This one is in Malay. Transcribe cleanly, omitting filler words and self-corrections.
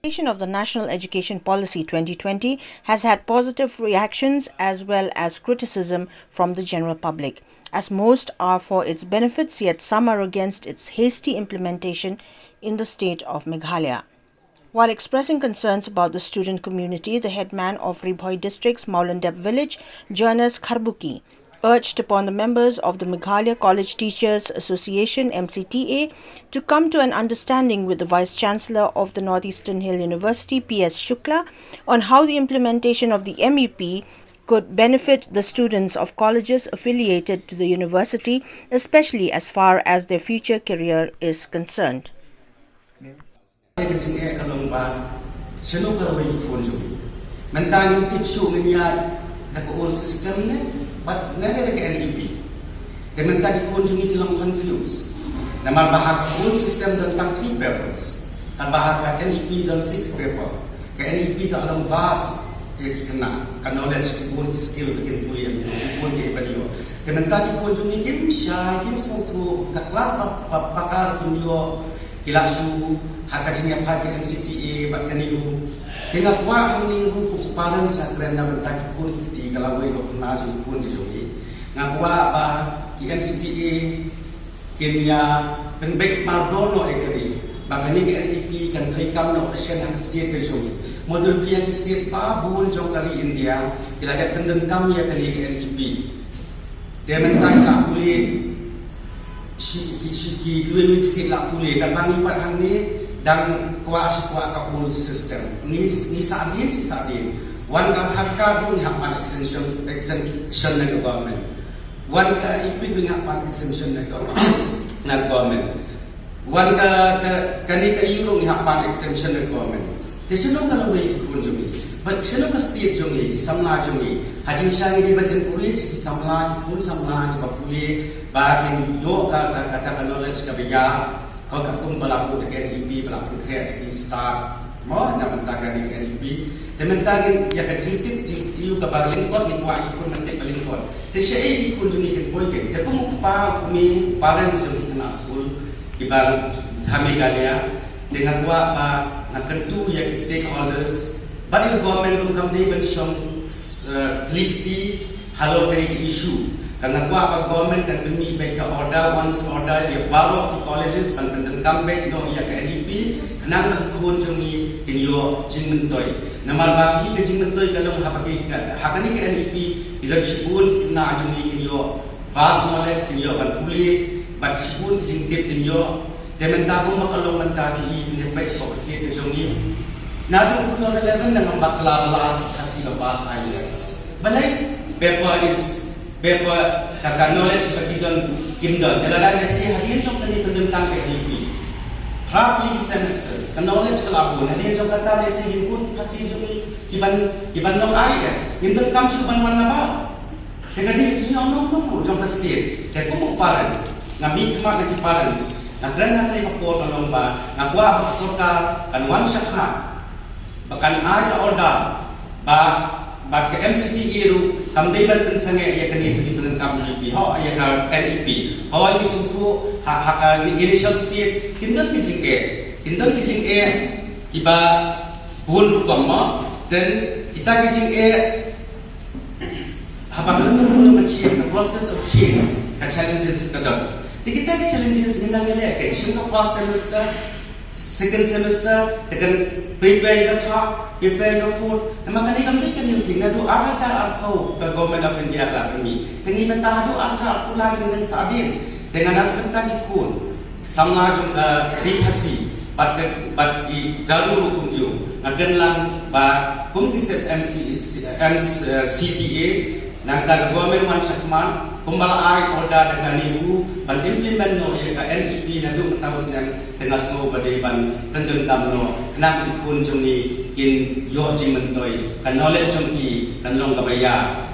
Implementation of the National Education Policy 2020 has had positive reactions as well as criticism from the general public, as most are for its benefits, yet some are against its hasty implementation in the state of Meghalaya. While expressing concerns about the student community, the headman of Ribhoi District's Maulandep village, Jonas Kharbuki, urged upon the members of the Meghalaya College Teachers Association MCTA to come to an understanding with the Vice Chancellor of the Northeastern Hill University PS Shukla on how the implementation of the MEP could benefit the students of colleges affiliated to the university, especially as far as their future career is concerned. But never like NEP. They meant that you continue to confuse. The Malbahak whole system than 3 papers. Kalbahaka NEP than 6 papers. NEP than alam vast knowledge to skill begin to evaluate. They meant that you continue Kim Shai, Kim Smotu, the class Pakar Kim Yo, Kilashu, Hakachinia Paka MCTA, but can you? Tengah kuat ni rukus parents nak kerana bertaki pun kita kalau boleh berkenal jadi pun dijui. Ngakuat bah MCTA kenya penbaik mardono ekari. Bagani ke NEP kan terikam no asian hak state dijui. Modul pihak state pa bukan jauh dari India. Kita ada pendem kami ya kali ke NEP. Dia mentai nak boleh si dua state lah boleh kan bangi pada hari ni. Dan kuasa kapul sistem ni sadin si sadin one ka hakka dun hapan extension na government one ka ipig dun hapan extension na government one ka kani ka euro ni hapan extension na government tesino ka laway kun jumi but sino ka state jumi samla jumi hajin shangi di badan police di samla pun samla di bapuli bakin do ka kata knowledge ka biya kau katung berlaku dengan NEP berlaku kreat di start mau nak mentagkan di NEP dan mentagin ya kecil ilu kabar lingkot di kuah ikut nanti berlingkot tersyai ikut juni kan boy kan tapi mu pa kami parents yang kena school kibar kami galia dengan kuah pa nak kentu ya stakeholders bagi government lu kami bensyong klifti halo kari issue. Karena kuah government kan demi baik order once order ya baru di colleges penting comeback no ya ke NEP kenang nak kunjungi kinyo jingmentoi namal bagi ke jingmentoi kalau hapaki hakani ke NEP ilang sibun kena jungi kinyo vast knowledge kinyo ban puli bat sibun jingtip kinyo dementabo makalong mentagi ini baik fokus ke jungi na 2011 dengan bakla belas kasih lepas IES balai Bepa kata knowledge bagi don kimdon. Dalam nasi hadirin jom kini pendekam NEP. Trap semesters. Knowledge kelabun. Hadirin jom kata nasi himpun kasih jom kiban nom IS. Pendekam cuban mana ba? Tengah dia jom nom jom pasti. Tengok parents. Ngabi kemak lagi parents. Nak kerana kali kapor kalau ba. Nak buat apa soka kan wan syakha. Bahkan ada order ba ke MCTA ru kami ban pensange ya kini begitu kami NEP ho ya ka NEP ho ini semua hak initial state kindon kijing kiba bun kama dan kita kijing habang lalu macam the process of change ka challenges kadang kita ke challenges minang ile ke chinga first semester second semester dengan prepare your food nama kani kami kan yung tinggal do ada cara kau ke government of India lah ini tengi mentah do ada cara pula dengan sadin dengan ada mentah ikut sama juga rihasi bat garu kunjung agen lang ba kung kisep CTA nang ta government man sakman kumbala ai order dengan ibu ban implement no ya ka NEP na do tahu sinan tengah semua badai ban tentang tamno kenapa dikun jong ni kin yo jimentoi kan knowledge jong ki kan long kabaya